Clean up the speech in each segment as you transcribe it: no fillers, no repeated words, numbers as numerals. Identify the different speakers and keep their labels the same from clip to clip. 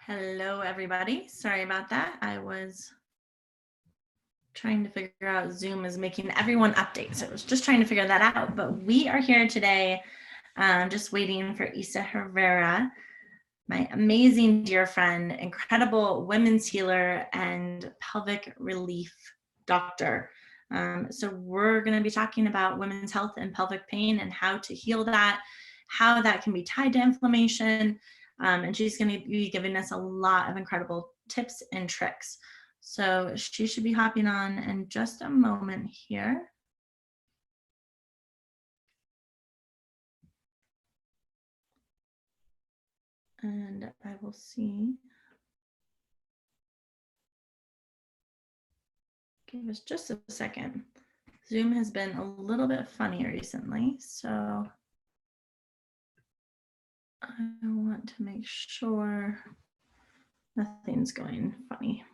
Speaker 1: Hello, everybody. Sorry about that. I was trying to figure out Zoom is making everyone update. So I was just trying to figure that out. But we are here today, just waiting for Isa Herrera, my amazing dear friend, incredible women's healer and pelvic relief doctor. So we're going to be talking about women's health and pelvic pain and how to heal that, how that can be tied to inflammation. And she's going to be giving us a lot of incredible tips and tricks. So she should be hopping on in just a moment here. And I will see. Give us just a second. Zoom has been a little bit funny recently, so I want to make sure nothing's going funny.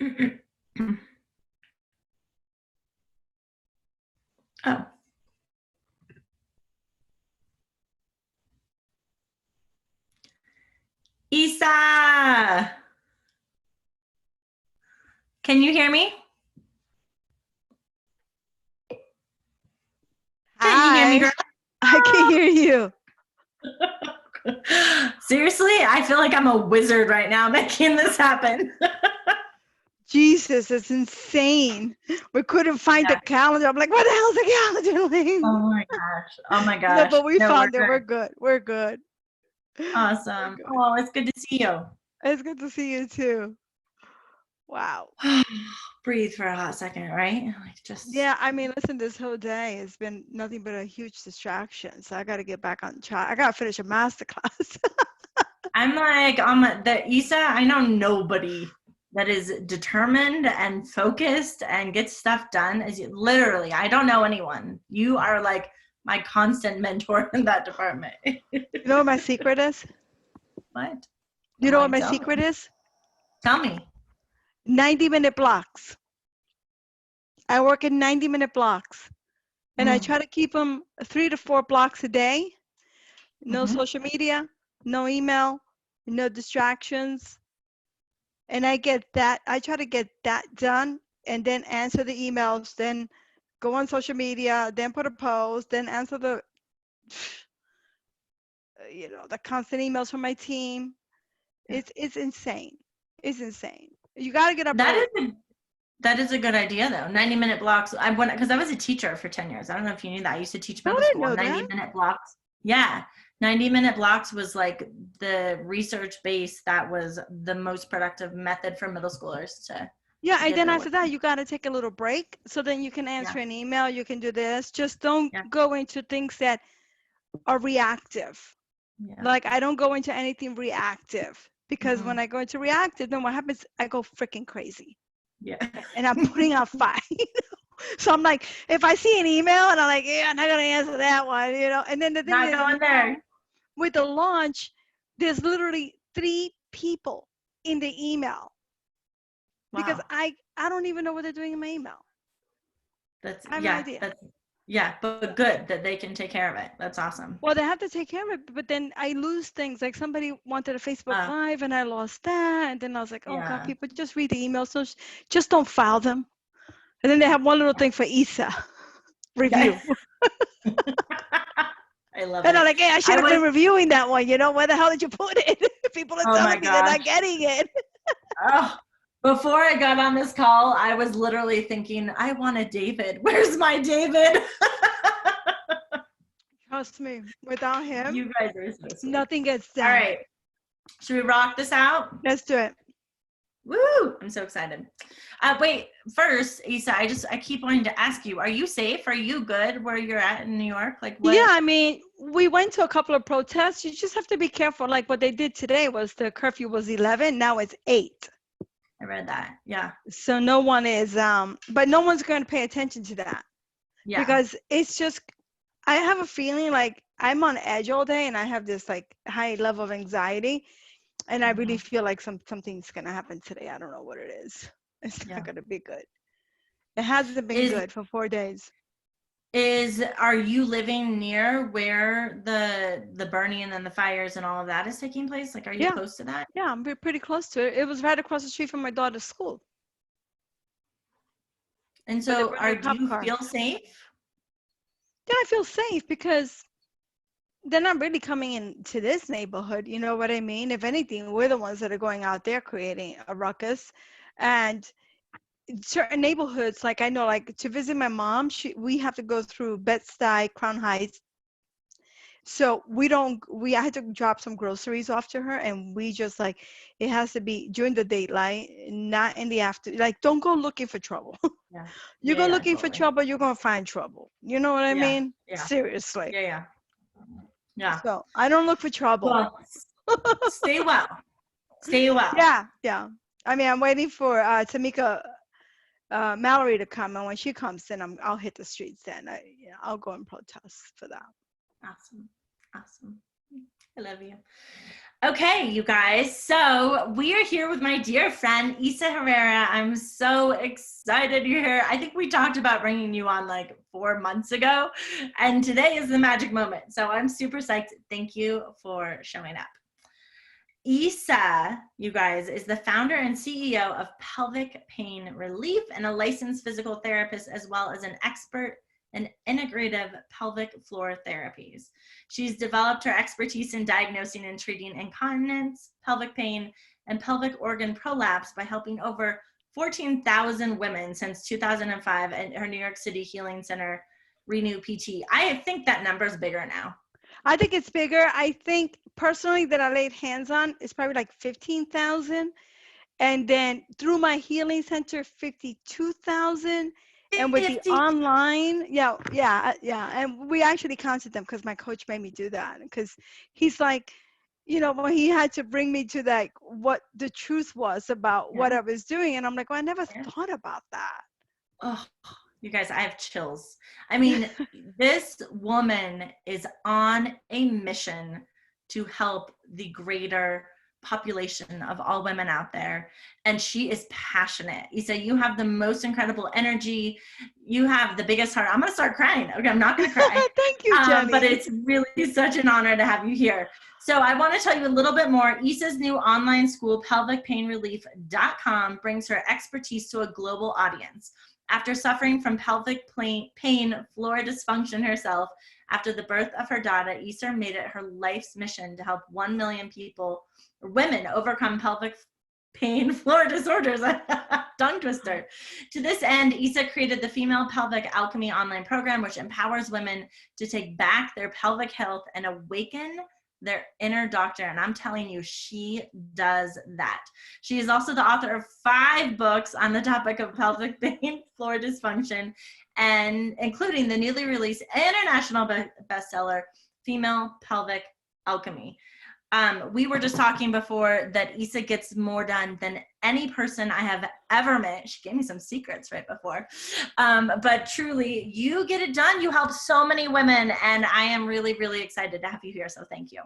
Speaker 1: Oh. Isa! Can you hear me?
Speaker 2: Can you hear me, girl? I can hear you.
Speaker 1: Seriously, I feel like I'm a wizard right now making this happen.
Speaker 2: Jesus, it's insane. We couldn't find the calendar. I'm like, what the hell's the calendar link?
Speaker 1: Oh my gosh. Oh my gosh.
Speaker 2: No, but we found it. We're good. We're good.
Speaker 1: Awesome. We're good. Oh, it's good to see you.
Speaker 2: It's good to see you too. Wow.
Speaker 1: Breathe for a hot second, right? Like just.
Speaker 2: Yeah, I mean, listen, this whole day has been nothing but a huge distraction. So I got to get back on track. I got to finish a masterclass.
Speaker 1: I'm like, the Isa, I know nobody that is determined and focused and gets stuff done. As you, literally, I don't know anyone. You are like my constant mentor in that department.
Speaker 2: You know what my secret is?
Speaker 1: What?
Speaker 2: You know what my secret is?
Speaker 1: Tell me.
Speaker 2: 90-minute blocks. I work in 90-minute blocks. And I try to keep them 3 to 4 blocks a day. No social media, no email, no distractions. And I try to get that done and then answer the emails, then go on social media, then put a post, then answer the, the constant emails from my team. It's insane. It's insane. You got to get up early.
Speaker 1: That is a good idea, though. 90-minute blocks. Because I was a teacher for 10 years. I don't know if you knew that. I used to teach middle school. 90-minute blocks. Yeah. 90-minute blocks was like the research base that was the most productive method for middle schoolers to
Speaker 2: Yeah, and
Speaker 1: get
Speaker 2: then
Speaker 1: their
Speaker 2: after
Speaker 1: work.
Speaker 2: that, you got to take a little break so then you can
Speaker 1: Yeah.
Speaker 2: answer an email, you can do this. Just don't
Speaker 1: Yeah.
Speaker 2: go into things that are reactive.
Speaker 1: Yeah.
Speaker 2: Like I don't go into anything reactive because when
Speaker 1: Mm-mm.
Speaker 2: I go into reactive, then what happens? I go freaking crazy
Speaker 1: Yeah.
Speaker 2: and I'm putting out fire. So I'm like, if I see an email and I'm like, yeah, I'm not gonna answer that one, And then the thing
Speaker 1: Not
Speaker 2: is
Speaker 1: going there.
Speaker 2: now with the launch, there's literally 3 people in the email because
Speaker 1: Wow.
Speaker 2: I don't even know what they're doing in my email. I have no idea.
Speaker 1: But good that they can take care of it. That's awesome.
Speaker 2: Well, they have to take care of it, but then I lose things. Like somebody wanted a Facebook
Speaker 1: Uh,
Speaker 2: Live and I lost that. And then I was like, oh God,
Speaker 1: yeah.
Speaker 2: people just read the emails. So just don't file them. And then they have one little thing for Isa
Speaker 1: Yeah.
Speaker 2: review.
Speaker 1: I love
Speaker 2: And I'm
Speaker 1: it.
Speaker 2: like, hey, I should
Speaker 1: I
Speaker 2: have
Speaker 1: was,
Speaker 2: been reviewing that one. Where the hell did you put it? People are
Speaker 1: oh my
Speaker 2: telling me they're not
Speaker 1: gosh.
Speaker 2: getting it.
Speaker 1: Oh, before I got on this call, I was literally thinking, I want a David. Where's my David?
Speaker 2: Trust me, without him,
Speaker 1: You guys are so sweet.
Speaker 2: nothing gets
Speaker 1: All
Speaker 2: done.
Speaker 1: right. Should we rock this out?
Speaker 2: Let's do it.
Speaker 1: Woo! I'm so excited. Wait, first, Isa, I keep wanting to ask you, are you safe? Are you good where you're at in New York? Like what?
Speaker 2: Yeah, I mean, we went to a couple of protests. You just have to be careful. Like what they did today was the curfew was 11, now it's 8.
Speaker 1: I read that. Yeah.
Speaker 2: So no one is, but no one's going to pay attention to that
Speaker 1: Yeah.
Speaker 2: because it's just, I have a feeling like I'm on edge all day and I have this like high level of anxiety and I really feel like something's going to happen today. I don't know what it is. It's not going to be good. It hasn't been good for 4 days.
Speaker 1: Are you living near where the burning and then the fires and all of that is taking place? Like, are you close to that?
Speaker 2: Yeah, I'm pretty close to it. It was right across the street from my daughter's school.
Speaker 1: And so do you feel safe?
Speaker 2: Yeah, I feel safe because they're not really coming into this neighborhood. You know what I mean? If anything, we're the ones that are going out there creating a ruckus. And certain neighborhoods, like I know, like to visit my mom, we have to go through Bed-Stuy, Crown Heights. So I had to drop some groceries off to her and we just like, it has to be during the daylight, not in the after, like don't go looking for trouble.
Speaker 1: Yeah.
Speaker 2: You go looking for trouble, you're going to find trouble. You know what I mean?
Speaker 1: Yeah.
Speaker 2: Seriously.
Speaker 1: Yeah.
Speaker 2: So I don't look for trouble.
Speaker 1: Well, stay well. Stay well.
Speaker 2: Yeah. I mean, I'm waiting for Tamika Mallory to come, and when she comes, then I'll hit the streets. Then I'll go and protest for that.
Speaker 1: Awesome. I love you. Okay, you guys. So we are here with my dear friend Isa Herrera. I'm so excited you're here. I think we talked about bringing you on like 4 months ago, and today is the magic moment. So I'm super psyched. Thank you for showing up. Isa, you guys, is the founder and CEO of Pelvic Pain Relief and a licensed physical therapist, as well as an expert in integrative pelvic floor therapies. She's developed her expertise in diagnosing and treating incontinence, pelvic pain, and pelvic organ prolapse by helping over 14,000 women since 2005 at her New York City Healing Center, Renew PT. I think that number is bigger now.
Speaker 2: I think it's bigger. I think personally that I laid hands on is probably like 15,000. And then through my healing center, 52,000. And with the online, yeah. And we actually counted them because my coach made me do that. Because he's like, when he had to bring me to like what the truth was about what I was doing. And I'm like, well, I never thought about that.
Speaker 1: Oh, you guys, I have chills. I mean, this woman is on a mission to help the greater population of all women out there, and she is passionate. Isa, you have the most incredible energy. You have the biggest heart. I'm gonna start crying. Okay, I'm not gonna cry.
Speaker 2: Thank you, Jenny.
Speaker 1: But it's really such an honor to have you here. So I want to tell you a little bit more. Isa's new online school, pelvicpainrelief.com, brings her expertise to a global audience. After suffering from pelvic pain, floor dysfunction herself, after the birth of her daughter, Isa made it her life's mission to help 1 million women overcome pelvic pain floor disorders. Tongue twister. To this end, Isa created the Female Pelvic Alchemy online program, which empowers women to take back their pelvic health and awaken their inner doctor. And I'm telling you, she does that. She is also the author of 5 books on the topic of pelvic pain, floor dysfunction, and including the newly released international bestseller, Female Pelvic Alchemy. We were just talking before that Isa gets more done than any person I have ever met. She gave me some secrets right before. But truly, you get it done. You help so many women, and I am really, really excited to have you here. So thank you.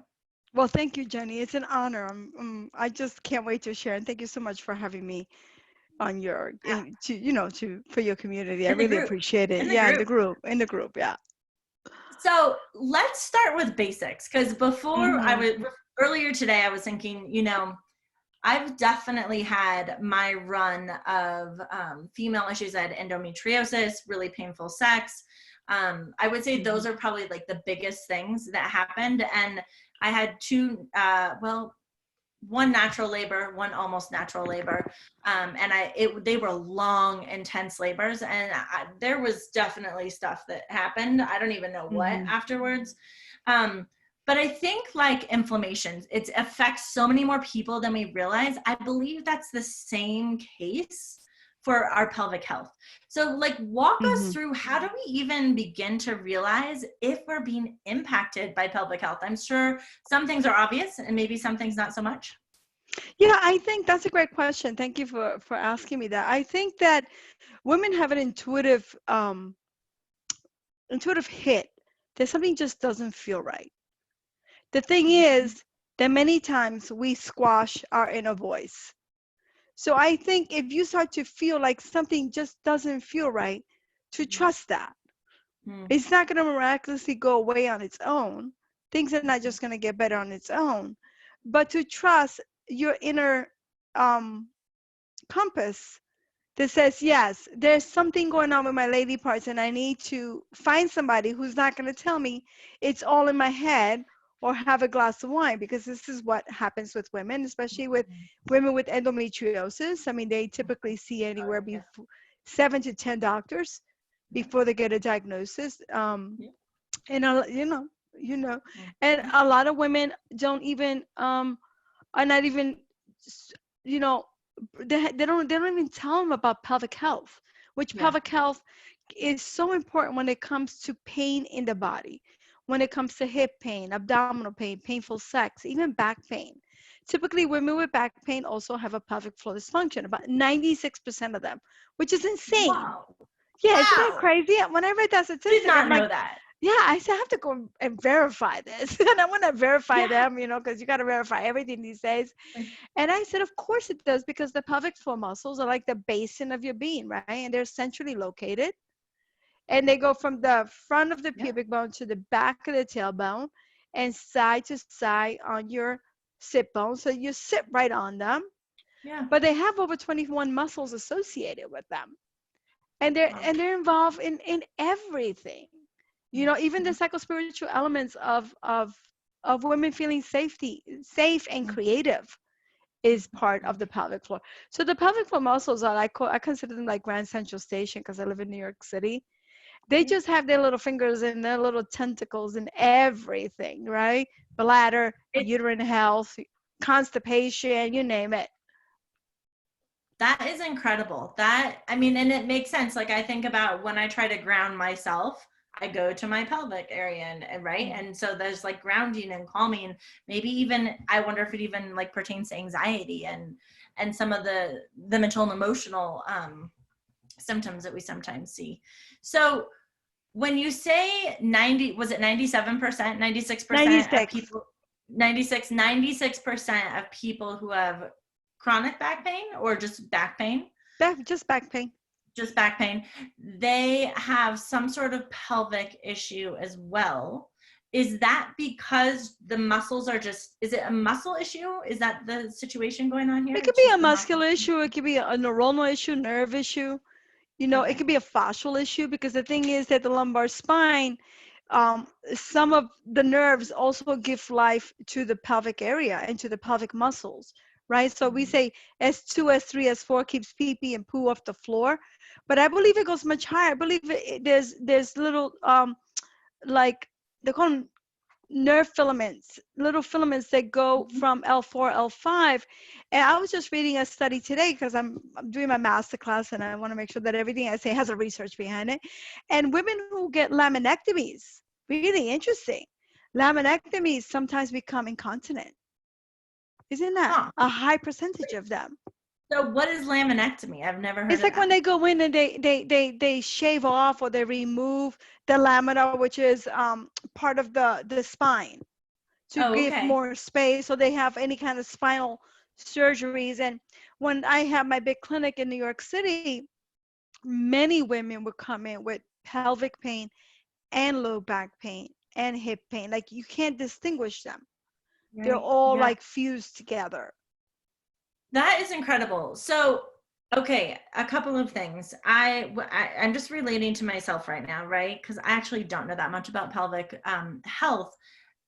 Speaker 2: Well, thank you, Jenny. It's an honor. I just can't wait to share. And thank you so much for having me on your, for your community. I really appreciate it. Yeah, in the group. Yeah.
Speaker 1: So let's start with basics, because before earlier today, I was thinking, I've definitely had my run of female issues. I had endometriosis, really painful sex. I would say those are probably like the biggest things that happened. And I had 2, one natural labor, one almost natural labor. And they were long, intense labors. And there was definitely stuff that happened. I don't even know what afterwards. But I think like inflammation, it affects so many more people than we realize. I believe that's the same case for our pelvic health. So like walk us through, how do we even begin to realize if we're being impacted by pelvic health? I'm sure some things are obvious and maybe some things not so much.
Speaker 2: Yeah, I think that's a great question. Thank you for asking me that. I think that women have an intuitive hit that something just doesn't feel right. The thing is that many times we squash our inner voice. So I think if you start to feel like something just doesn't feel right, to trust that. It's not going to miraculously go away on its own. Things are not just going to get better on its own. But to trust your inner compass that says, yes, there's something going on with my lady parts, and I need to find somebody who's not going to tell me it's all in my head, or have a glass of wine, because this is what happens with women, especially with women with endometriosis. I mean, they typically see anywhere between 7 to 10 doctors before they get a diagnosis. And and a lot of women don't even are not even, they don't even tell them about pelvic health, which pelvic health is so important when it comes to pain in the body. When it comes to hip pain, abdominal pain, painful sex, even back pain. Typically, women with back pain also have a pelvic floor dysfunction, about 96% of them, which is insane.
Speaker 1: Wow.
Speaker 2: Yeah, isn't that crazy? When I read that statistic,
Speaker 1: did not know that.
Speaker 2: Yeah, I said, I have to go and verify this. And I want to verify them, because you got to verify everything these days. And I said, of course it does, because the pelvic floor muscles are like the basin of your being, right? And they're centrally located. And they go from the front of the pubic bone to the back of the tailbone and side to side on your sit bone. So you sit right on them. Yeah. But they have over 21 muscles associated with them. And they're involved in everything. Even the psychospiritual elements of women feeling safe and creative is part of the pelvic floor. So the pelvic floor muscles are I consider them like Grand Central Station, because I live in New York City. They just have their little fingers and their little tentacles in everything, right? Bladder, uterine health, constipation, you name it.
Speaker 1: That is incredible. And it makes sense. Like I think about when I try to ground myself, I go to my pelvic area and right. And so there's like grounding and calming, maybe even, I wonder if it even like pertains to anxiety and some of the mental and emotional symptoms that we sometimes see. So when you say 97%, 96% of people, 96% of people who have chronic back pain, or just back pain?
Speaker 2: Just back pain.
Speaker 1: Just back pain. They have some sort of pelvic issue as well. Is that because the muscles are is it a muscle issue? Is that the situation going on here?
Speaker 2: It could be a muscular issue. It could be a neuronal issue, nerve issue. It could be a fascial issue, because the thing is that the lumbar spine, some of the nerves also give life to the pelvic area and to the pelvic muscles, right? So we say S2, S3, S4 keeps pee pee and poo off the floor, but I believe it goes much higher. I believe there's little like they call them nerve filaments, little filaments that go from L4, L5. And I was just reading a study today because I'm doing my masterclass and I want to make sure that everything I say has a research behind it. And women who get laminectomies, really interesting. Laminectomies sometimes become incontinent. Isn't that
Speaker 1: Huh.
Speaker 2: a high percentage of them?
Speaker 1: So what is laminectomy? I've never heard
Speaker 2: It's
Speaker 1: of
Speaker 2: like
Speaker 1: that.
Speaker 2: when they go in and they shave off or they remove the lamina, which is part of the spine, to
Speaker 1: Oh,
Speaker 2: give
Speaker 1: okay.
Speaker 2: more space, so they have any kind of spinal surgeries. And when I have my big clinic in New York City, many women would come in with pelvic pain and low back pain and hip pain. Like you can't distinguish them. They're
Speaker 1: Right.
Speaker 2: all
Speaker 1: Yeah.
Speaker 2: like fused together.
Speaker 1: That is incredible. So, okay, a couple of things. I'm just relating to myself right now, right? Because I actually don't know that much about pelvic health.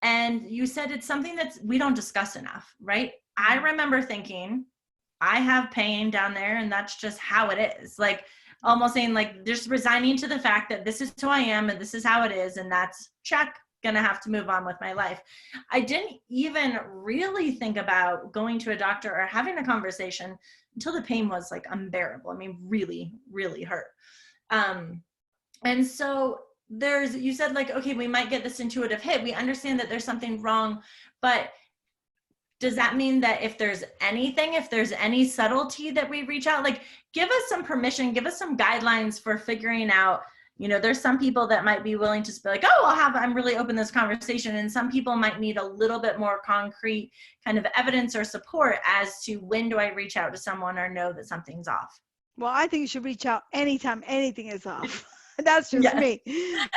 Speaker 1: And you said it's something that we don't discuss enough, right? I remember thinking, I have pain down there, and that's just how it is. Like almost saying, like, just resigning to the fact that this is who I am and this is how it is, and that's check. Gonna have to move on with my life. I didn't even really think about going to a doctor or having a conversation until the pain was like unbearable. I mean, really, really hurt. And so you said like, okay, we might get this intuitive hit. We understand that there's something wrong, but does that mean that if there's any subtlety that we reach out, like give us some permission, give us some guidelines for figuring out, there's some people that might be willing to be like, oh, I'm really open to this conversation. And some people might need a little bit more concrete kind of evidence or support as to when do I reach out to someone or know that something's off.
Speaker 2: Well, I think you should reach out anytime anything is off. That's just
Speaker 1: Yes.
Speaker 2: me.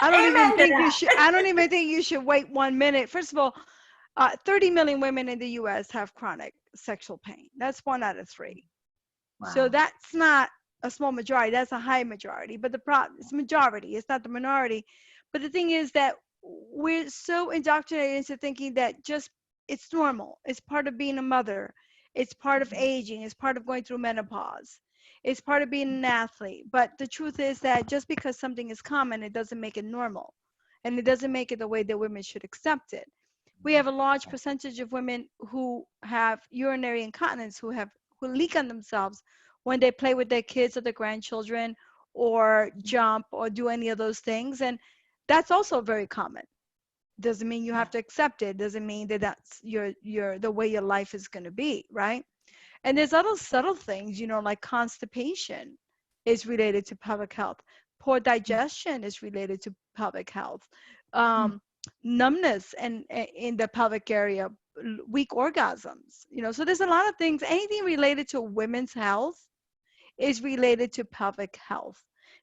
Speaker 2: I don't even
Speaker 1: Amen to
Speaker 2: think you
Speaker 1: that.
Speaker 2: should. I don't even think you should wait 1 minute. First of all, 30 million women in the U.S. have chronic sexual pain. That's 1 out of 3. So
Speaker 1: Wow.
Speaker 2: that's not a small majority. That's a high majority. But the problem is majority. It's not the minority. But the thing is that we're so indoctrinated into thinking that just it's normal. It's part of being a mother. It's part of aging. It's part of going through menopause. It's part of being an athlete. But the truth is that just because something is common, it doesn't make it normal. And it doesn't make it the way that women should accept it. We have a large percentage of women who have urinary incontinence, who leak on themselves when they play with their kids or their grandchildren or jump or do any of those things. And that's also very common. Doesn't mean you have to accept it. Doesn't mean that that's the way your life is going to be, right? And there's other subtle things, like constipation is related to pelvic health. Poor digestion is related to pelvic health. Numbness and in the pelvic area, weak orgasms, so there's a lot of things. Anything related to women's health is related to pelvic health.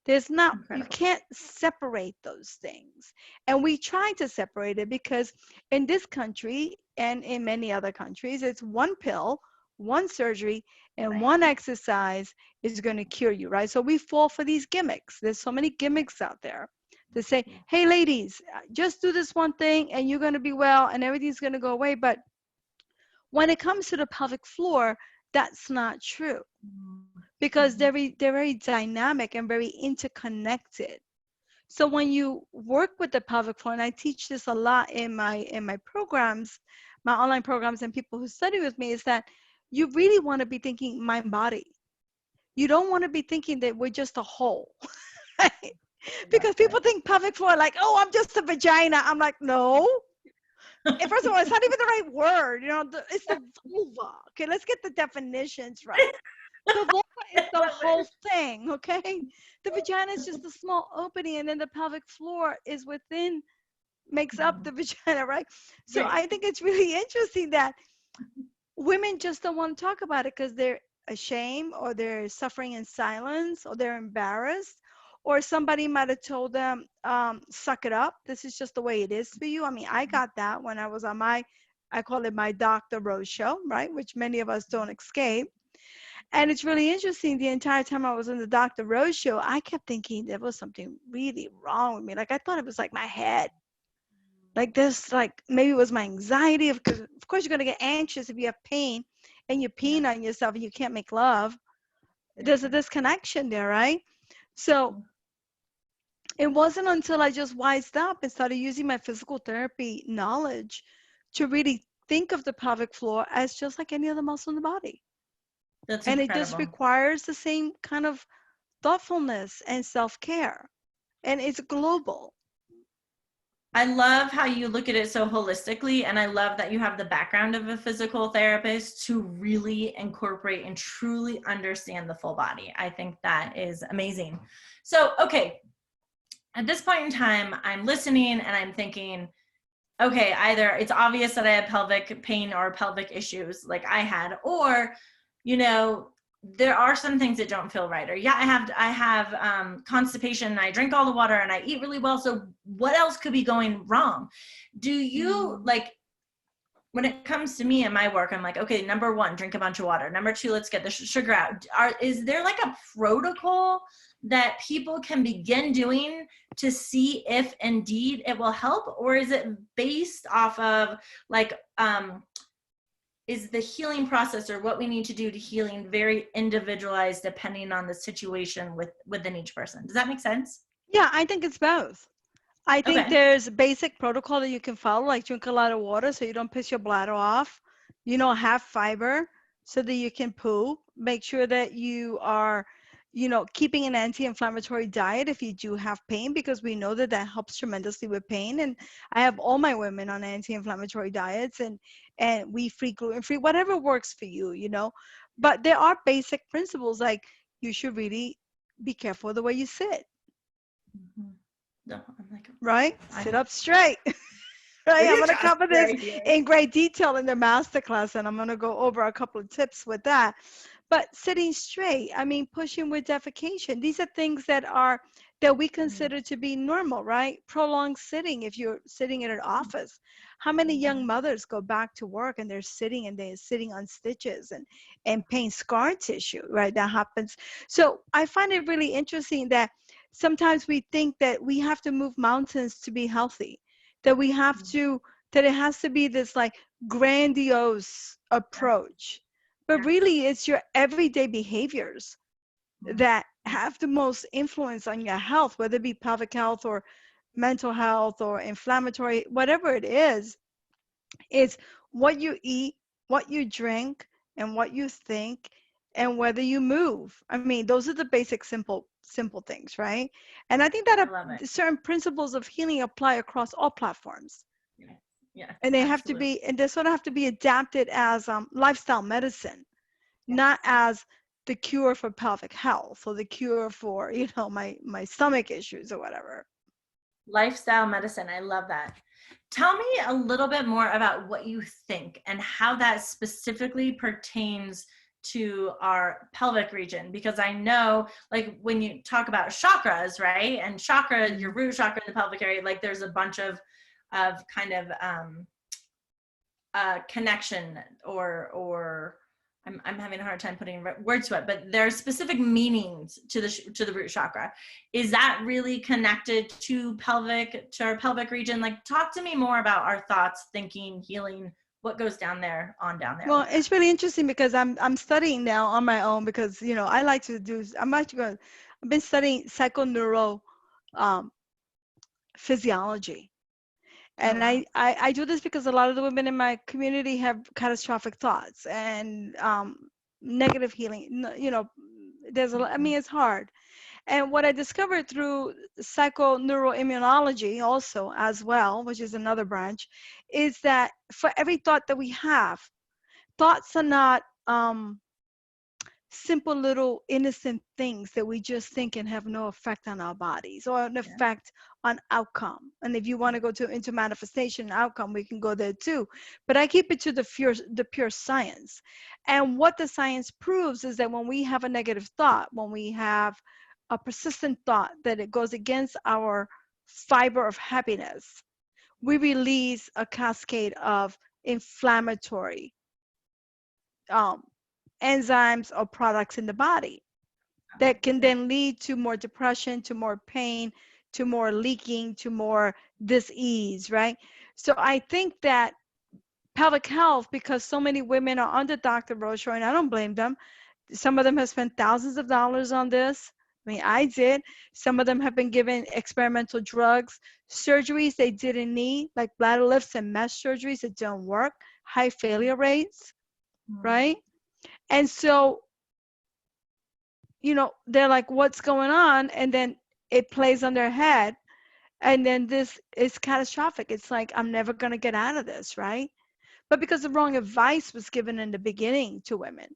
Speaker 2: There's not,
Speaker 1: Incredible.
Speaker 2: you can't separate those things. And we try to separate it because in this country and in many other countries, it's one pill, one surgery, and one exercise is going to cure you, right? So we fall for these gimmicks. There's so many gimmicks out there to say, hey, ladies, just do this one thing and you're going to be well and everything's going to go away. But when it comes to the pelvic floor, that's not true because they're very dynamic and very interconnected. So when you work with the pelvic floor, and I teach this a lot in my programs, my online programs, and people who study with me, is that you really want to be thinking mind body. You don't want to be thinking that we're just a whole. Right? Because people think pelvic floor like, oh, I'm just a vagina. I'm like, no. And first of all, it's not even the right word. It's the vulva. Okay, let's get the definitions right. The vulva is the whole thing, okay? The vagina is just a small opening, and then the pelvic floor is makes up the vagina, right? So I think it's really interesting that women just don't want to talk about it because they're ashamed or they're suffering in silence or they're embarrassed or somebody might have told them, suck it up. This is just the way it is for you. I mean, I got that when I was on I call it my Dr. Rose show, right? Which many of us don't escape. And it's really interesting. The entire time I was on the Dr. Rose show, I kept thinking there was something really wrong with me. Like I thought it was like my head. Like this, like maybe it was my anxiety. Of course, you're going to get anxious if you have pain and you're peeing on yourself and you can't make love, there's a disconnection there, right? So it wasn't until I just wised up and started using my physical therapy knowledge to really think of the pelvic floor as just like any other muscle in the body.
Speaker 1: That's
Speaker 2: And it just
Speaker 1: incredible.
Speaker 2: requires the same kind of thoughtfulness and self-care. And it's global.
Speaker 1: I love how you look at it so holistically, and I love that you have the background of a physical therapist to really incorporate and truly understand the full body. I think that is amazing. So, okay, at this point in time, I'm listening and I'm thinking, okay, either it's obvious that I have pelvic pain or pelvic issues like I had, or, you know, there are some things that don't feel right, or I have constipation and I drink all the water and I eat really well. So what else could be going wrong? Do you like, when it comes to me and my work, I'm like, okay, number one, drink a bunch of water. Number two, let's get the sugar out. Is there like a protocol that people can begin doing to see if indeed it will help? Or is it based off of like, is the healing process or what we need to do to healing very individualized depending on the situation within each person? Does that make sense?
Speaker 2: Yeah, I think it's both. I think
Speaker 1: Okay.
Speaker 2: there's a basic protocol that you can follow, like drink a lot of water so you don't piss your bladder off. You know, have fiber so that you can poo. Make sure that you are, you know, keeping an anti-inflammatory diet if you do have pain, because we know that that helps tremendously with pain. And I have all my women on anti-inflammatory diets, and wheat free, gluten free, whatever works for you, you know. But there are basic principles, like you should really be careful of the way you sit.
Speaker 1: Mm-hmm. No, I'm like,
Speaker 2: Right? Sit up straight. Right? I'm going to cover this in great detail in the masterclass, and I'm going to go over a couple of tips with that. But sitting straight, I mean, pushing with defecation, these are things that we consider to be normal, right? Prolonged sitting, if you're sitting in an office. How many young mothers go back to work and they're sitting on stitches and pain scar tissue, right? That happens. So I find it really interesting that sometimes we think that we have to move mountains to be healthy, that we have to, that it has to be this like grandiose approach. But really, it's your everyday behaviors that have the most influence on your health, whether it be pelvic health or mental health or inflammatory, whatever it is what you eat, what you drink, and what you think, and whether you move. I mean, those are the basic, simple things, right? And I think that certain principles of healing apply across all platforms.
Speaker 1: Yeah,
Speaker 2: and they have to
Speaker 1: absolutely.
Speaker 2: be, and they sort of have to be adapted as lifestyle medicine, not as the cure for pelvic health or the cure for, you know, my stomach issues or whatever.
Speaker 1: Lifestyle medicine. I love that. Tell me a little bit more about what you think and how that specifically pertains to our pelvic region, because I know, like, when you talk about chakras, right? And chakra, your root chakra in the pelvic area, like there's a bunch of kind of connection or I'm having a hard time putting words to it, but there are specific meanings to the root chakra. Is that really connected to our pelvic region? Like, talk to me more about our thoughts, thinking, healing, what goes down there.
Speaker 2: Well, it's really interesting because I'm studying now on my own, because, you know, I've been studying psychoneural physiology. And I do this because a lot of the women in my community have catastrophic thoughts and negative healing. You know, I mean, it's hard. And what I discovered through psychoneuroimmunology also as well, which is another branch, is that for every thought that we have, thoughts are not simple little innocent things that we just think and have no effect on our bodies or an effect on outcome. And if you want to go into manifestation and outcome, we can go there too. But I keep it to the pure science. And what the science proves is that when we have a negative thought, when we have a persistent thought that it goes against our fiber of happiness, we release a cascade of inflammatory enzymes or products in the body that can then lead to more depression, to more pain, to more leaking, to more dis-ease, right? So I think that pelvic health, because so many women are under Dr. Rocher, and I don't blame them. Some of them have spent thousands of dollars on this. I mean, I did. Some of them have been given experimental drugs, surgeries they didn't need, like bladder lifts and mesh surgeries that don't work, high failure rates, right? And so, they're like, what's going on? And then it plays on their head. And then this is catastrophic. It's like, I'm never going to get out of this, right? But because the wrong advice was given in the beginning to women.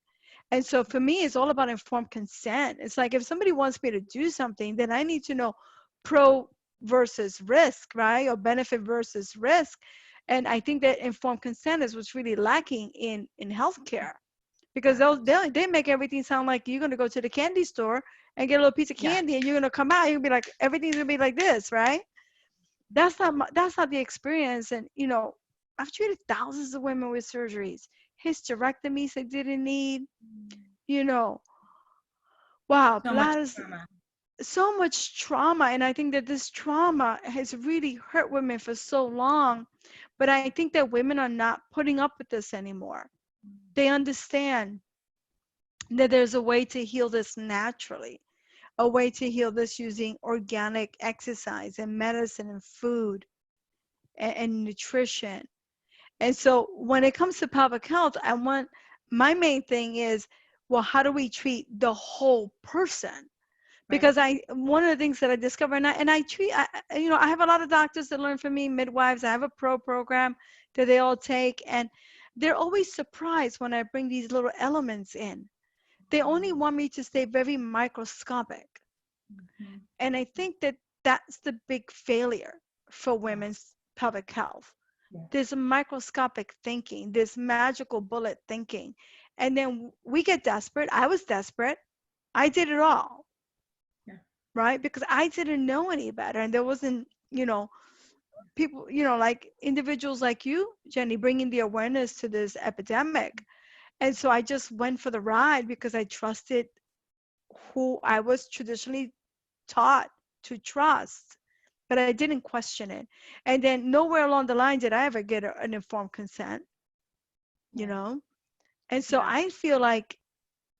Speaker 2: And so for me, it's all about informed consent. It's like, if somebody wants me to do something, then I need to know pro versus risk, right? Or benefit versus risk. And I think that informed consent is what's really lacking in healthcare, because they make everything sound like you're going to go to the candy store and get a little piece of candy, and you're going to come out, you'll be like, everything's going to be like this, right? That's not the experience. And I've treated thousands of women with surgeries, hysterectomies they didn't need, wow, so much trauma. And I think that this trauma has really hurt women for so long. But I think that women are not putting up with this anymore. They understand that there's a way to heal this naturally, a way to heal this using organic exercise and medicine and food and nutrition. And so when it comes to pelvic health, my main thing is, well, how do we treat the whole person? Because one of the things that I discovered, and I have a lot of doctors that learn from me, midwives. I have a pro program that they all take, and they're always surprised when I bring these little elements in. They only want me to stay very microscopic. And I think that that's the big failure for women's pelvic health. There's a microscopic thinking, this magical bullet thinking. And then we get desperate. I was desperate. I did it all. Right? Because I didn't know any better. And there wasn't, people, like individuals like you, Jenny, bringing the awareness to this epidemic. And so I just went for the ride because I trusted who I was traditionally taught to trust, but I didn't question it. And then nowhere along the line did I ever get an informed consent, And so I feel like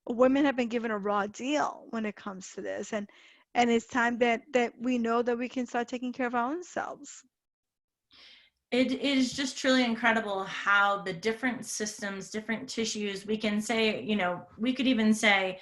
Speaker 2: women have been given a raw deal when it comes to this. And it's time that we know that we can start taking care of our own selves.
Speaker 1: It is just truly incredible how the different systems, different tissues, we can say, we could even say,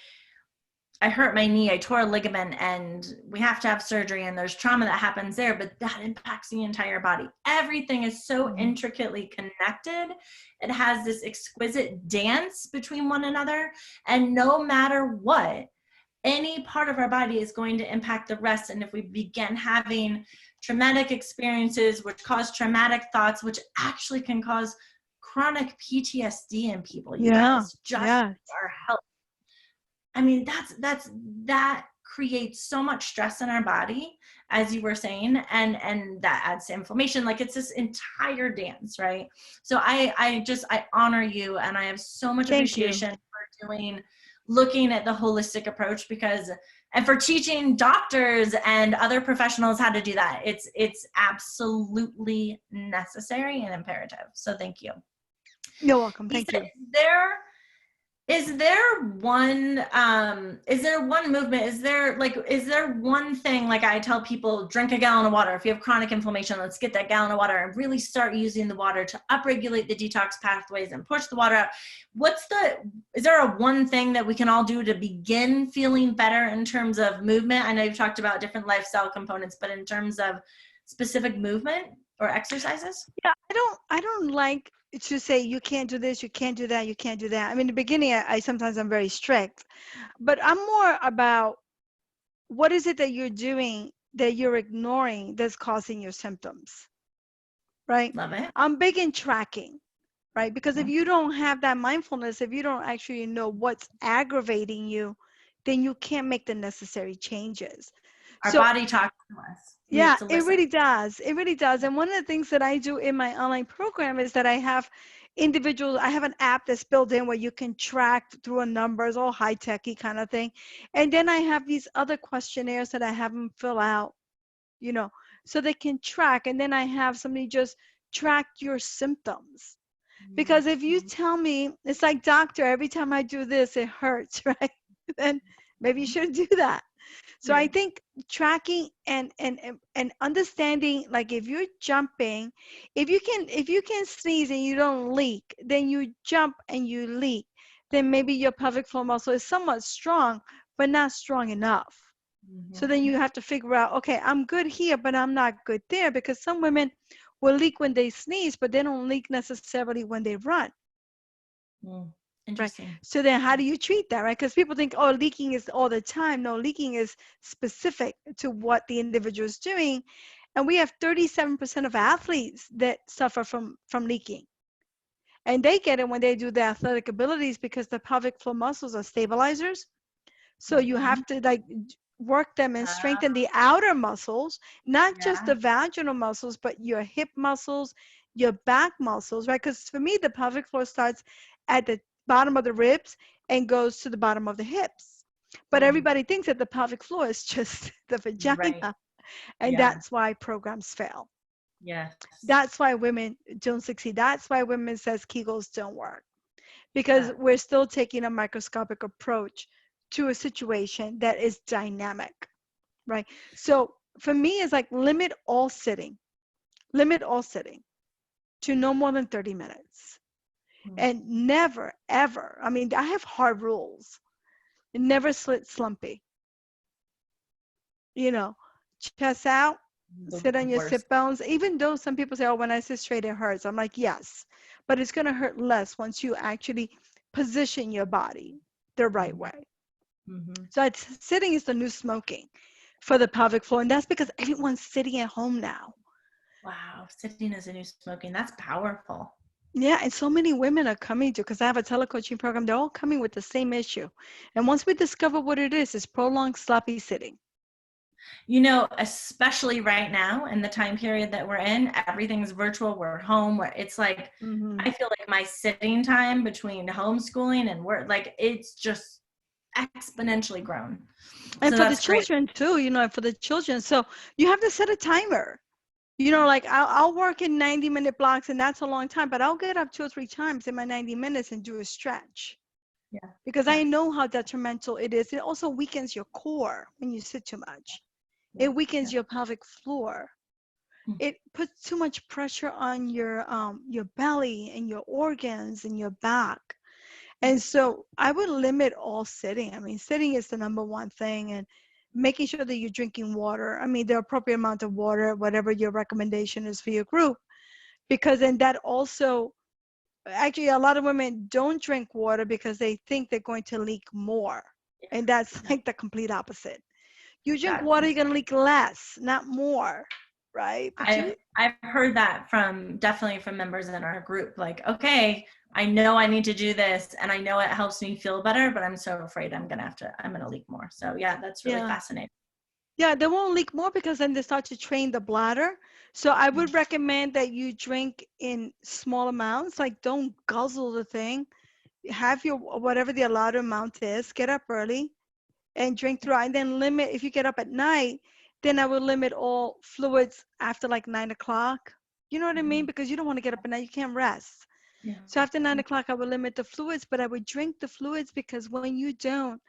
Speaker 1: I hurt my knee, I tore a ligament, and we have to have surgery, and there's trauma that happens there, but that impacts the entire body. Everything is so intricately connected. It has this exquisite dance between one another, and no matter what, any part of our body is going to impact the rest. And if we begin having traumatic experiences, which cause traumatic thoughts, which actually can cause chronic PTSD in people, guys, our health. I mean, that creates so much stress in our body, as you were saying, and that adds to inflammation. Like, it's this entire dance, right? So I honor you, and I have so much appreciation for looking at the holistic approach, and for teaching doctors and other professionals how to do that. It's absolutely necessary and imperative. So thank you.
Speaker 2: You're welcome. Thank you.
Speaker 1: Is there one movement? Is there one thing, like I tell people, drink a gallon of water. If you have chronic inflammation, let's get that gallon of water and really start using the water to upregulate the detox pathways and push the water out. Is there a one thing that we can all do to begin feeling better in terms of movement? I know you've talked about different lifestyle components, but in terms of specific movement or exercises?
Speaker 2: Yeah, I don't like to say you can't do this, you can't do that, you can't do that. I mean, in the beginning, I sometimes I'm very strict, but I'm more about what is it that you're doing that you're ignoring that's causing your symptoms, right?
Speaker 1: Love it.
Speaker 2: I'm big in tracking, right? Because if you don't have that mindfulness, if you don't actually know what's aggravating you, then you can't make the necessary changes.
Speaker 1: Our body talks to us.
Speaker 2: Yeah, it really does. It really does. And one of the things that I do in my online program is that I have an app that's built in where you can track through a numbers, all high-techy kind of thing. And then I have these other questionnaires that I have them fill out, so they can track. And then I have somebody just track your symptoms. Because if you
Speaker 1: Mhm.
Speaker 2: tell me, it's like, doctor, every time I do this, it hurts, right? Then maybe you shouldn't do that. So I
Speaker 1: Yeah.
Speaker 2: think tracking and understanding, like if you're jumping, if you can sneeze and you don't leak, then you jump and you leak, then maybe your pelvic floor muscle is somewhat strong, but not strong enough. So then
Speaker 1: Mhm.
Speaker 2: you have to figure out, okay, I'm good here, but I'm not good there, because some women will leak when they sneeze, but they don't leak necessarily when they run.
Speaker 1: Mm.
Speaker 2: Right.
Speaker 1: Interesting.
Speaker 2: So then how do you treat that, right? Because people think, oh, leaking is all the time. No, leaking is specific to what the individual is doing. And we have 37% of athletes that suffer from leaking. And they get it when they do the athletic abilities, because the pelvic floor muscles are stabilizers. So you
Speaker 1: Mhm.
Speaker 2: have to like work them and strengthen
Speaker 1: Uh,
Speaker 2: the outer muscles, not just
Speaker 1: yeah.
Speaker 2: the vaginal muscles, but your hip muscles, your back muscles, right? Because for me, the pelvic floor starts at the bottom of the ribs and goes to the bottom of the hips. But
Speaker 1: Mm.
Speaker 2: everybody thinks that the pelvic floor is just the
Speaker 1: Right.
Speaker 2: vagina. And
Speaker 1: Yeah.
Speaker 2: that's why programs fail.
Speaker 1: Yes.
Speaker 2: That's why women don't succeed. That's why women says Kegels don't work, because
Speaker 1: Yeah.
Speaker 2: we're still taking a microscopic approach to a situation that is dynamic, right? So for me, it's like limit all sitting to no more than 30 minutes.
Speaker 1: Mm.
Speaker 2: And never, ever, I mean, I have hard rules. Never sit slumpy, you know, chest out,
Speaker 1: The
Speaker 2: sit on your
Speaker 1: worst.
Speaker 2: sit bones. Even though some people say, oh, when I sit straight, it hurts. I'm like, yes, but it's going to hurt less once you actually position your body the right
Speaker 1: Mhm.
Speaker 2: way.
Speaker 1: Mhm.
Speaker 2: So sitting is the new smoking for the pelvic floor. And that's because everyone's sitting at home now.
Speaker 1: Wow. Sitting is a new smoking. That's powerful.
Speaker 2: Yeah, and so many women are coming to, because I have a telecoaching program, they're all coming with the same issue. And once we discover what it is, it's prolonged sloppy sitting.
Speaker 1: Especially right now in the time period that we're in, everything's virtual. We're home. Where it's like,
Speaker 2: Hmm.
Speaker 1: I feel like my sitting time between homeschooling and work, like it's just exponentially grown.
Speaker 2: And
Speaker 1: So
Speaker 2: for the
Speaker 1: that's great.
Speaker 2: children too, for the children. So you have to set a timer. Like I'll work in 90-minute blocks, and that's a long time, but I'll get up 2 or 3 times in my 90 minutes and do a stretch,
Speaker 1: Yeah.
Speaker 2: because I
Speaker 1: Yeah.
Speaker 2: know how detrimental it is. It also weakens your core when you sit too much.
Speaker 1: Yeah.
Speaker 2: It weakens
Speaker 1: Yeah.
Speaker 2: your pelvic floor.
Speaker 1: Mm.
Speaker 2: It puts too much pressure on your belly and your organs and your back. And so I would limit all sitting. I mean, sitting is the number one thing, and making sure that you're drinking water. I mean, the appropriate amount of water, whatever your recommendation is for your group, because then that also, actually, a lot of women don't drink water because they think they're going to leak more.
Speaker 1: Yeah.
Speaker 2: And that's
Speaker 1: Yeah.
Speaker 2: like the complete opposite. You drink
Speaker 1: That
Speaker 2: water, you're going to leak less, not more, right? But
Speaker 1: I've heard that from definitely from members in our group. Like, okay, I know I need to do this, and I know it helps me feel better, but I'm so afraid I'm gonna leak more. So yeah, that's really
Speaker 2: yeah.
Speaker 1: fascinating.
Speaker 2: Yeah, they won't leak more, because then they start to train the bladder. So I
Speaker 1: Mm.
Speaker 2: would recommend that you drink in small amounts. Like, don't guzzle the thing. Have your whatever the allowed amount is. Get up early and drink throughout, and then limit. If you get up at night, then I would limit all fluids after like 9 o'clock. You know what I mean?
Speaker 1: Mhm.
Speaker 2: Because you don't want to get up at night. You can't rest.
Speaker 1: Yeah.
Speaker 2: So after 9 o'clock, I would limit the fluids, but I would drink the fluids, because when you don't,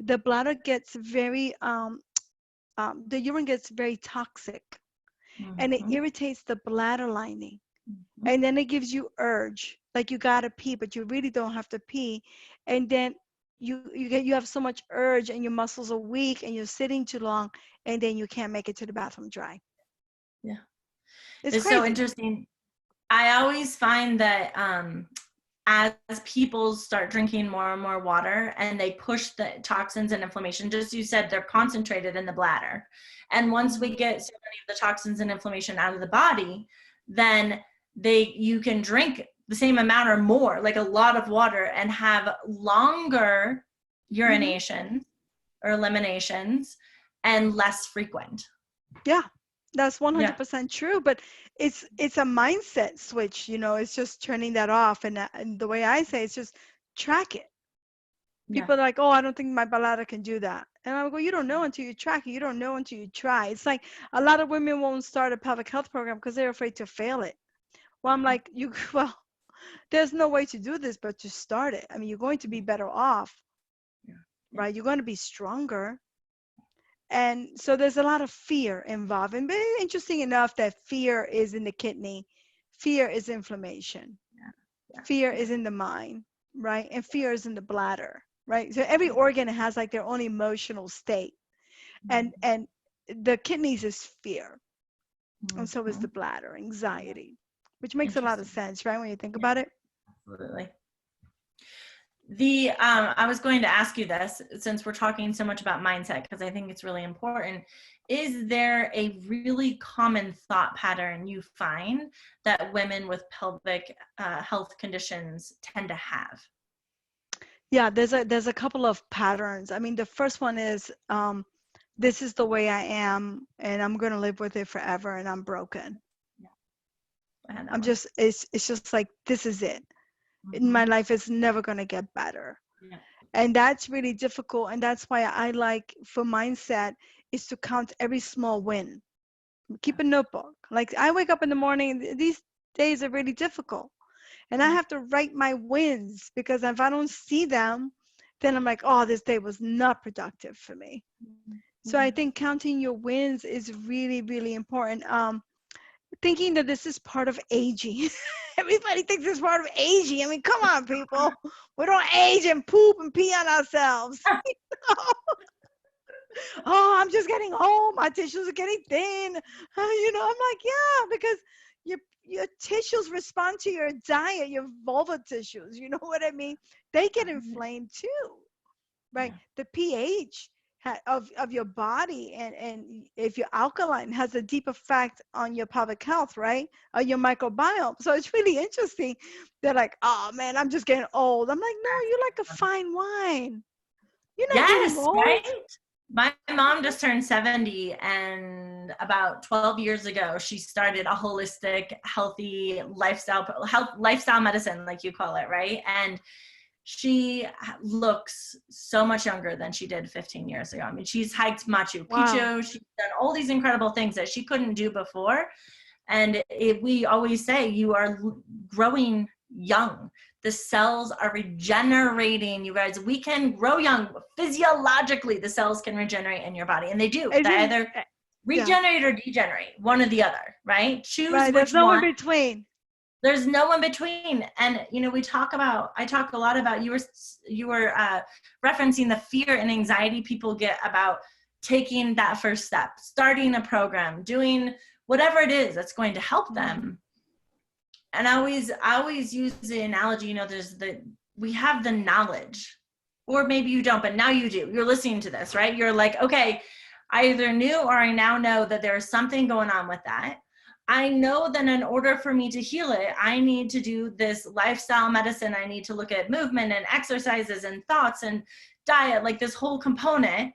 Speaker 2: the bladder gets very the urine gets very toxic, and it
Speaker 1: Mhm.
Speaker 2: irritates the bladder lining,
Speaker 1: Mhm.
Speaker 2: and then it gives you urge, like you gotta pee, but you really don't have to pee, and then you have so much urge, and your muscles are weak, and you're sitting too long, and then you can't make it to the bathroom dry.
Speaker 1: Yeah.
Speaker 2: It's
Speaker 1: It's so
Speaker 2: crazy.
Speaker 1: interesting. I always find that as people start drinking more and more water and they push the toxins and inflammation, just you said, they're concentrated in the bladder. And once we
Speaker 2: Mhm.
Speaker 1: get so many of the toxins and inflammation out of the body, then you can drink the same amount or more, like a lot of water, and have longer
Speaker 2: Mhm.
Speaker 1: urination or eliminations and less frequent.
Speaker 2: Yeah, that's
Speaker 1: Yeah.
Speaker 2: 100% true. But it's a mindset switch. It's just turning that off, and the way I say, it's just track it.
Speaker 1: Yeah.
Speaker 2: People are like, oh, I don't think my bladder can do that. And I go, you don't know until you track it. You don't know until you try. It's like a lot of women won't start a pelvic health program because they're afraid to fail it. Well, I'm like, well, there's no way to do this but to start it. I mean, you're going to be better off, right? You're going to be stronger. And so there's a lot of fear involved. And very interesting enough that fear is in the kidney, fear is inflammation, fear is in the mind, right? And fear is in the bladder, right? So every organ has like their own emotional state. And the kidneys is fear. And so is the bladder, anxiety, which makes a lot of sense, right? When you think about it.
Speaker 1: Absolutely. I was going to ask you this, since we're talking so much about mindset, because I think it's really important. Is there a really common thought pattern you find that women with pelvic health conditions tend to have?
Speaker 2: Yeah, there's a couple of patterns. I mean, the first one is, this is the way I am, and I'm going to live with it forever, and I'm broken. I'm just, it's just like, this is it. My life is never going to get better. And that's really difficult. And that's why I like, for mindset, is to count every small win. Keep a notebook. Like, I wake up in the morning, these days are really difficult. And I have to write my wins, because if I don't see them, then I'm like, oh, this day was not productive for me. So I think counting your wins is really, really important. Thinking that this is part of aging. Everybody thinks it's part of aging. I mean, come on, people. We don't age and poop and pee on ourselves. Oh, I'm just getting old. My tissues are getting thin. I'm like, yeah, because your tissues respond to your diet, your vulva tissues. You know what I mean? They get inflamed too, right? The pH of your body, and if you're alkaline, has a deep effect on your pelvic health, right? Or your microbiome. So it's really interesting. They're like, oh man, I'm just getting old. I'm like, no, you're like a fine wine. You're not getting old.
Speaker 1: Right? My mom just turned 70, and about 12 years ago, she started a holistic, healthy lifestyle medicine, like you call it, right? And she looks so much younger than she did 15 years ago. I mean, she's hiked Machu Picchu. She's done all these incredible things that she couldn't do before. And we always say, you are growing young. The cells are regenerating, you guys. We can grow young. Physiologically, the cells can regenerate in your body, and they do. They either regenerate or degenerate, one or the other, right? Choose which one.
Speaker 2: There's no in between.
Speaker 1: There's no in between. And I talk a lot about, you were referencing the fear and anxiety people get about taking that first step, starting a program, doing whatever it is that's going to help them. And I always use the analogy, we have the knowledge, or maybe you don't, but now you do. You're listening to this, right? You're like, okay, I either knew or I now know that there's something going on with that. I know that in order for me to heal it, I need to do this lifestyle medicine. I need to look at movement and exercises and thoughts and diet, like this whole component.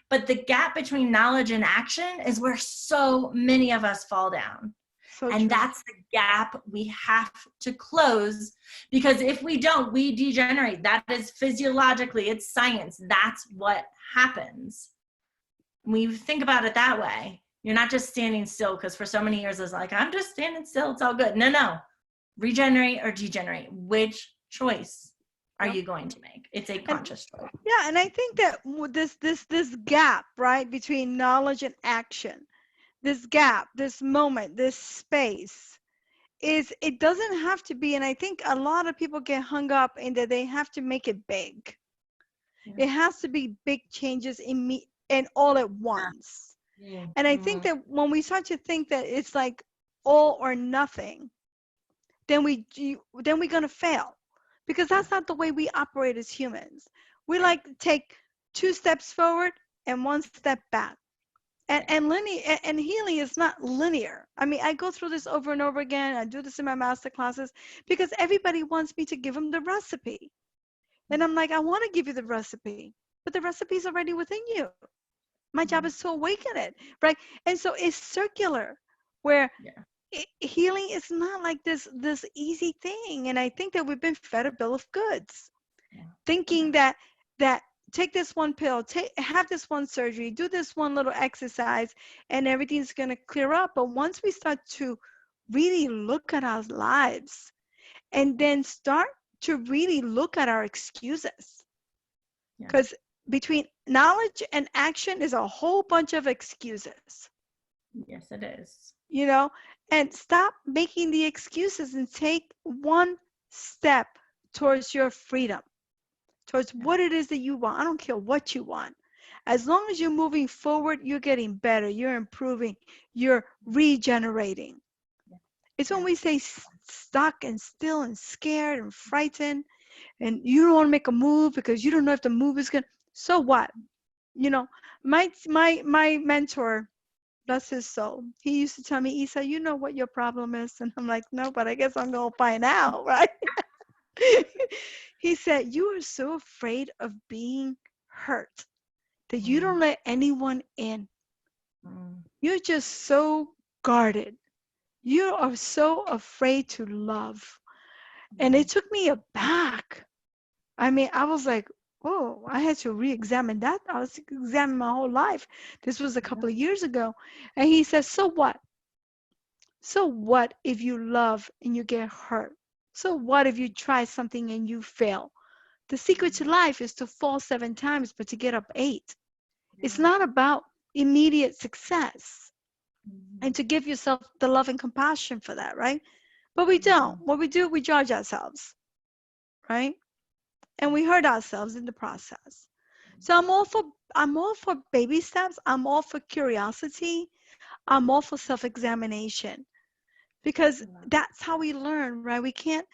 Speaker 1: But the gap between knowledge and action is where so many of us fall down. And that's the gap we have to close, because if we don't, we degenerate. That is physiologically, it's science. That's what happens. When you think about it that way, you're not just standing still, because for so many years it's like, I'm just standing still, it's all good. No. Regenerate or degenerate. Which choice are you going to make? It's a conscious choice.
Speaker 2: Yeah, and I think that this gap, right, between knowledge and action, this gap, this moment, this space, it doesn't have to be, and I think a lot of people get hung up in that they have to make it big. It has to be big changes and all at once. And I think that when we start to think that it's like all or nothing, then we're gonna fail, because that's not the way we operate as humans. We like to take 2 steps forward and 1 step back. And linear and healing is not linear. I mean, I go through this over and over again. I do this in my master classes because everybody wants me to give them the recipe. And I'm like, I want to give you the recipe, but the recipe is already within you. My job is to awaken it, right? And so it's circular, where healing is not like this easy thing. And I think that we've been fed a bill of goods, thinking that take this one pill, have this one surgery, do this one little exercise, and everything's going to clear up. But once we start to really look at our lives and then start to really look at our excuses.
Speaker 1: Yeah.
Speaker 2: Because between knowledge and action is a whole bunch of excuses.
Speaker 1: Yes, it is.
Speaker 2: You know, and stop making the excuses and take one step towards your freedom, towards
Speaker 1: Yeah.
Speaker 2: what it is that you want. I don't care what you want. As long as you're moving forward, you're getting better, you're improving, you're regenerating.
Speaker 1: Yeah.
Speaker 2: It's when
Speaker 1: Yeah.
Speaker 2: we say stuck and still and scared and frightened, and you don't want to make a move because you don't know if the move is going to. So what? You know, my mentor, bless his soul, he used to tell me, Isa, you know what your problem is? And I'm like, no, but I guess I'm going to find out, right? He said, you are so afraid of being hurt that you
Speaker 1: Mm,
Speaker 2: don't let anyone in.
Speaker 1: mm,
Speaker 2: You're just so guarded. You are so afraid to love. And
Speaker 1: mm.
Speaker 2: it took me aback. I mean, I was like, oh, I had to re-examine that. I was examining my whole life. This was a
Speaker 1: Yeah.
Speaker 2: couple of years ago. And he says, so what? So what if you love and you get hurt? So what if you try something and you fail? The secret to life is to fall 7 times, but to get up 8. It's
Speaker 1: Yeah.
Speaker 2: not about immediate success
Speaker 1: Mhm.
Speaker 2: and to give yourself the love and compassion for that, right? But we don't.
Speaker 1: Mhm.
Speaker 2: What we do, we judge ourselves, right? And we hurt ourselves in the process. So I'm all for baby steps. I'm all for curiosity. I'm all for self-examination because
Speaker 1: Yeah.
Speaker 2: that's how we learn, right? We can't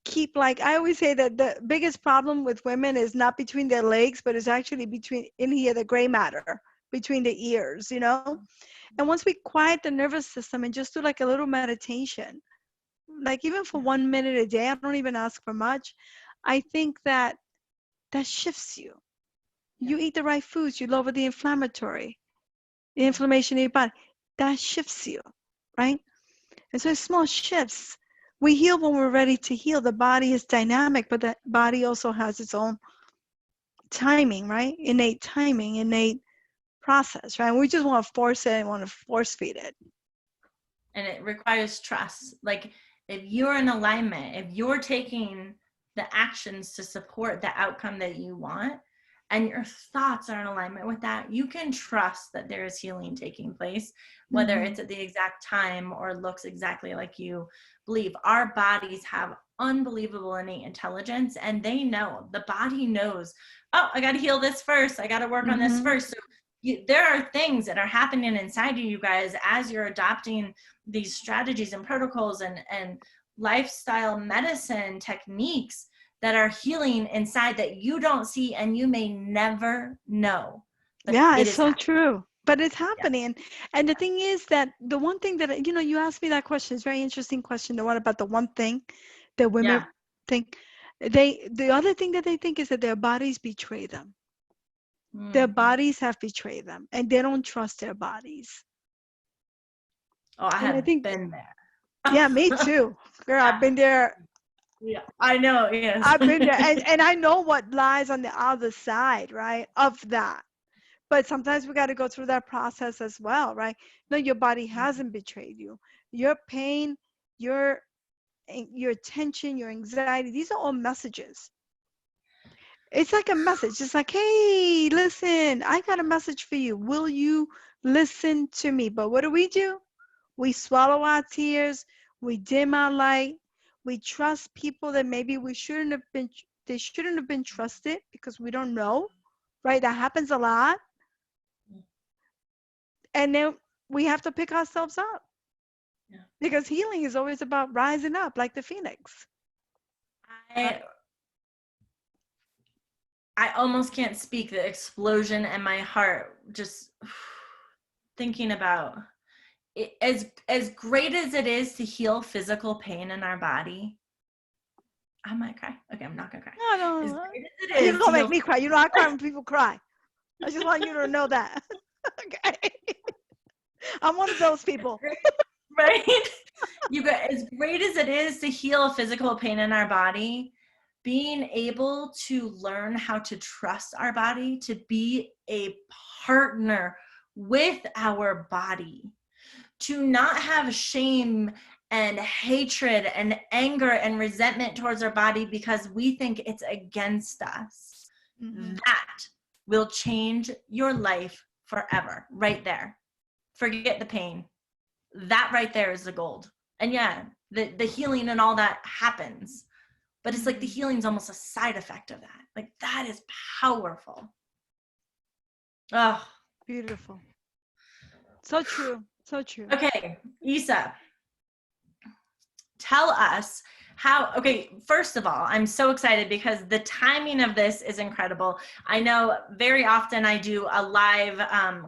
Speaker 2: keep, like I always say, that the biggest problem with women is not between their legs, but it's actually between in here the gray matter between the ears, you know? And once we quiet the nervous system and just do like a little meditation, like even for
Speaker 1: Yeah.
Speaker 2: 1 minute a day, I don't even ask for much. I think that that shifts you.
Speaker 1: Yeah.
Speaker 2: You eat the right foods, you lower the
Speaker 1: Yeah.
Speaker 2: inflammation in your body. That shifts you, right? And so it's small shifts. We heal when we're ready to heal. The body is dynamic, but the body also has its own timing, right? Innate timing, innate process, right? We just want to force it and want to force feed it.
Speaker 1: And it requires trust. Like if you're in alignment, if you're taking the actions to support the outcome that you want, and your thoughts are in alignment with that, you can trust that there is healing taking place, whether
Speaker 2: Mm-hmm.
Speaker 1: it's at the exact time or looks exactly like you believe. Our bodies have unbelievable innate intelligence, and they know, the body knows, oh, I got to heal this first. I got to work on this
Speaker 2: Mm-hmm.
Speaker 1: first. So there are things that are happening inside of you guys as you're adopting these strategies and protocols and lifestyle medicine techniques that are healing inside that you don't see and you may never know, but
Speaker 2: Yeah,
Speaker 1: it
Speaker 2: it's
Speaker 1: is
Speaker 2: so
Speaker 1: happening.
Speaker 2: true. But it's
Speaker 1: Yeah.
Speaker 2: happening. And the thing is that the one thing that, you asked me that question, it's a very interesting question. The one about the one thing that women
Speaker 1: Yeah.
Speaker 2: think, the other thing that they think is that their bodies betray them. Their
Speaker 1: Mm-hmm.
Speaker 2: bodies have betrayed them and they don't trust their bodies.
Speaker 1: Oh, I
Speaker 2: And I
Speaker 1: have
Speaker 2: think,
Speaker 1: been there.
Speaker 2: yeah, me too. Girl,
Speaker 1: Yeah.
Speaker 2: I've been there.
Speaker 1: Yeah. I know. Yes.
Speaker 2: I've been there. And I know what lies on the other side, right, of that. But sometimes we got to go through that process as well, right? No, your body hasn't betrayed you. Your pain, your your tension, your anxiety, these are all messages. It's like a message. It's like, hey, listen, I got a message for you. Will you listen to me? But what do? We swallow our tears. We dim our light. We trust people that maybe we shouldn't have been, they shouldn't have been trusted because we don't know, right? That happens a lot. And then we have to pick ourselves up
Speaker 1: Yeah.
Speaker 2: because healing is always about rising up like the phoenix.
Speaker 1: I I almost can't speak, the explosion in my heart just thinking about it, as great as it is to heal physical pain in our body. I might cry. Okay, I'm not gonna cry.
Speaker 2: No,
Speaker 1: As
Speaker 2: no,
Speaker 1: great as it
Speaker 2: you're
Speaker 1: is to
Speaker 2: gonna make
Speaker 1: heal,
Speaker 2: me cry. You know, I cry when people cry. I just want you to know that. Okay. I'm one of those people.
Speaker 1: right? You got, as great as it is to heal physical pain in our body, being able to learn how to trust our body, to be a partner with our body, to not have shame and hatred and anger and resentment towards our body because we think it's against us, that will change your life forever. Right there. Forget the pain. That right there is the gold. And yeah, the healing and all that happens, but it's like the healing's almost a side effect of that. Like, that is powerful. Oh,
Speaker 2: Beautiful. So true. So true.
Speaker 1: okay, Isa, tell us how, okay, first of all, I'm so excited because the timing of this is incredible. I know very often I do a live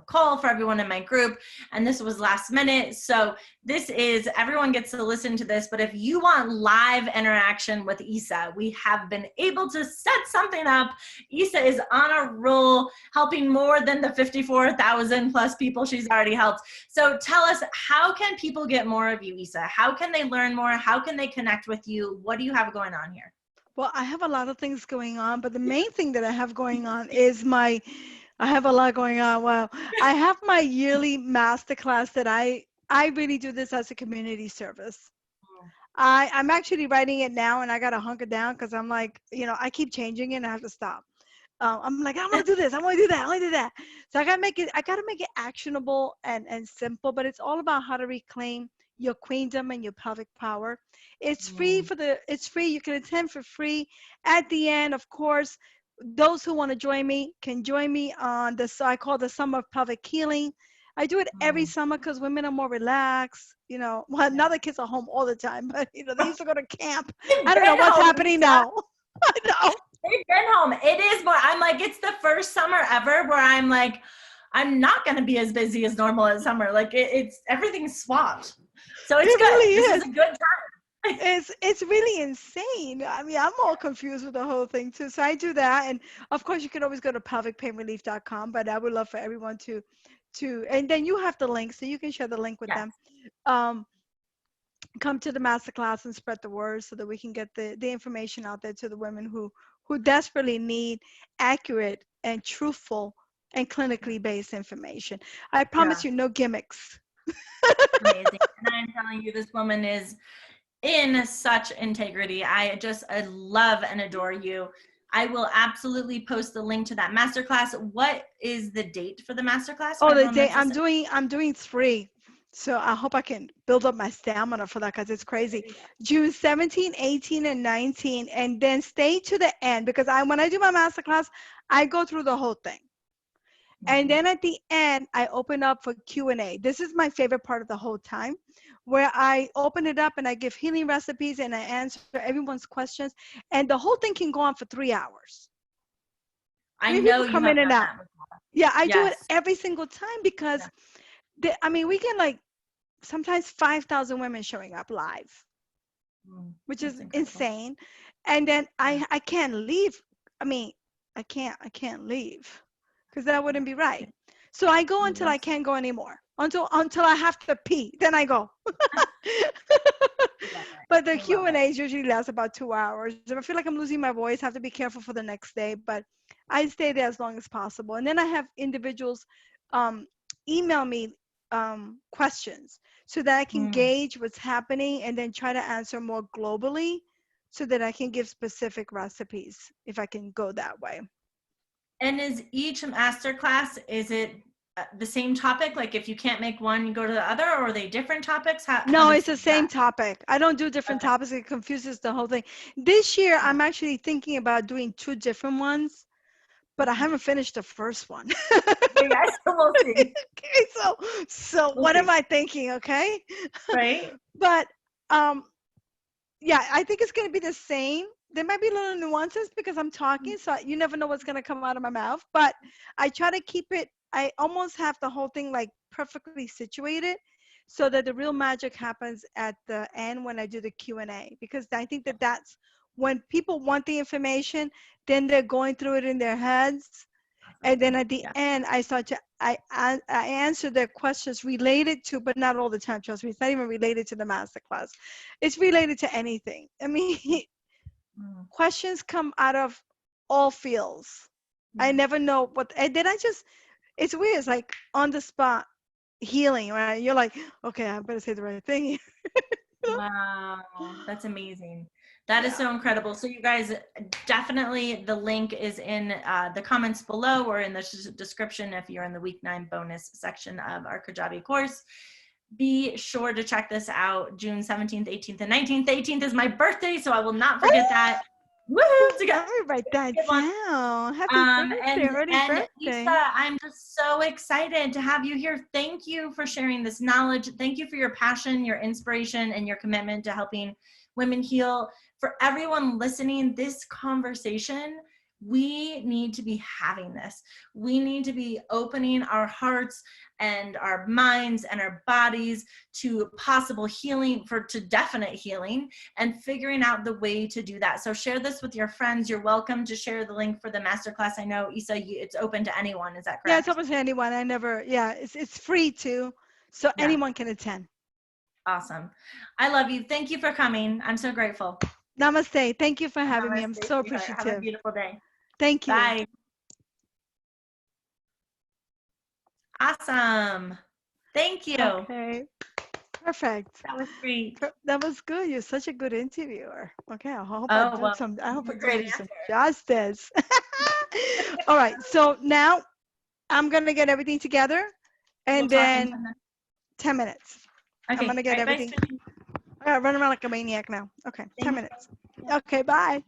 Speaker 1: call for everyone in my group, and this was last minute. So this is, everyone gets to listen to this, but if you want live interaction with Isa, we have been able to set something up. Isa is on a roll, helping more than the 54,000 plus people she's already helped. So tell us, how can people get more of you, Isa? How can they learn more? How can they connect with you? What do you have going on here?
Speaker 2: Well, I have a lot of things going on, but the main thing that I have going on is I have a lot going on. Well, I have my yearly masterclass that I really do this as a community service. I'm actually writing it now, and I got to hunker down because I'm like, I keep changing it and I have to stop. I'm like, I want to do this. I want to do that. I want to do that. So I got to make it actionable and simple, but it's all about how to reclaim your queendom and your pelvic power. It's free it's free. You can attend for free. At the end, of course, those who want to join me can join me on I call the Summer of Pelvic Healing. I do it every summer because women are more relaxed. Well, now the kids are home all the time, but they used to go to camp. I don't know what's happening now. I know.
Speaker 1: They've been home. It is more, I'm like, it's the first summer ever where I'm like, I'm not going to be as busy as normal as summer. Like it's everything's swapped. So it's good.
Speaker 2: Really
Speaker 1: this is a good time.
Speaker 2: It's really insane. I mean, I'm all confused with the whole thing too. So I do that. And of course you can always go to pelvicpainrelief.com, but I would love for everyone to, and then you have the link, so you can share the link with them. Come to the masterclass and spread the word so that we can get the information out there to the women who desperately need accurate and truthful and clinically based information. I promise you, no gimmicks.
Speaker 1: Amazing. And I'm telling you, this woman is in such integrity. I love and adore you. I will absolutely post the link to that masterclass. What is the date for the masterclass?
Speaker 2: Oh, the date, I'm doing 3. So I hope I can build up my stamina for that because it's crazy. June 17, 18, and 19. And then stay to the end because when I do my masterclass, I go through the whole thing. And then at the end, I open up for Q&A. This is my favorite part of the whole time, where I open it up and I give healing recipes and I answer everyone's questions. And the whole thing can go on for 3 hours.
Speaker 1: I know you come in and out.
Speaker 2: Yeah, I do it every single time because, we get like sometimes 5,000 women showing up live, which is insane. And then I can't leave. I can't leave. Because that wouldn't be right. So I go until I can't go anymore. Until I have to pee, then I go. But the Q&As usually last about 2 hours. If I feel like I'm losing my voice, I have to be careful for the next day. But I stay there as long as possible. And then I have individuals email me questions so that I can gauge what's happening and then try to answer more globally so that I can give specific recipes if I can go that way.
Speaker 1: And is each masterclass, is it the same topic? Like if you can't make one, you go to the other, or are they different topics?
Speaker 2: No, it's the same topic. I don't do different topics. It confuses the whole thing. This year, I'm actually thinking about doing 2 different ones, but I haven't finished the first one.
Speaker 1: Okay, so we'll see.
Speaker 2: Okay, so what am I thinking? Okay.
Speaker 1: Right.
Speaker 2: But yeah, I think it's going to be the same. There might be little nuances because I'm talking, so you never know what's going to come out of my mouth. But I try to keep it, I almost have the whole thing like perfectly situated so that the real magic happens at the end when I do the Q&A. Because I think that's when people want the information, then they're going through it in their heads. And then at the end, I answer their questions related to, but not all the time, trust me. It's not even related to the masterclass. It's related to anything. Questions come out of all fields. I never know and then it's weird. It's like on the spot healing, right? You're like, okay, I better say the right thing here.
Speaker 1: Wow, that's amazing. That is
Speaker 2: Yeah.
Speaker 1: so incredible. So you guys, definitely the link is in the comments below or in the description if you're in the week 9 bonus section of our Kajabi course. Be sure to check this out June 17th, 18th, and 19th. The 18th is my birthday, so I will not forget that. Woohoo! To
Speaker 2: Let me write that down. Happy birthday, early
Speaker 1: And
Speaker 2: birthday.
Speaker 1: Lisa, I'm just so excited to have you here. Thank you for sharing this knowledge. Thank you for your passion, your inspiration, and your commitment to helping women heal. For everyone listening, this conversation, we need to be having this. We need to be opening our hearts and our minds and our bodies to possible healing, to definite healing, and figuring out the way to do that. So share this with your friends. You're welcome to share the link for the masterclass. I know, Isa, it's open to anyone. Is that correct?
Speaker 2: Yeah, it's open to anyone. It's free too, so
Speaker 1: Yeah.
Speaker 2: anyone can attend.
Speaker 1: Awesome. I love you. Thank you for coming. I'm so grateful.
Speaker 2: Namaste. Thank you for having me. I'm
Speaker 1: Namaste,
Speaker 2: so
Speaker 1: sweetheart. Have a
Speaker 2: appreciative.
Speaker 1: beautiful day.
Speaker 2: Thank you.
Speaker 1: Bye. Awesome. Thank you.
Speaker 2: Okay. Perfect.
Speaker 1: That was great.
Speaker 2: That was good. You're such a good interviewer. Okay, I hope
Speaker 1: Oh,
Speaker 2: I
Speaker 1: well,
Speaker 2: did
Speaker 1: great
Speaker 2: you some
Speaker 1: answer.
Speaker 2: justice. All right. So now I'm gonna get everything together, and
Speaker 1: We'll talk in
Speaker 2: then
Speaker 1: 10 minutes.
Speaker 2: 10 minutes.
Speaker 1: Okay.
Speaker 2: I'm gonna get
Speaker 1: All right,
Speaker 2: everything.
Speaker 1: bye,
Speaker 2: I gotta run around like a maniac now. Okay, 10 minutes. Okay, bye.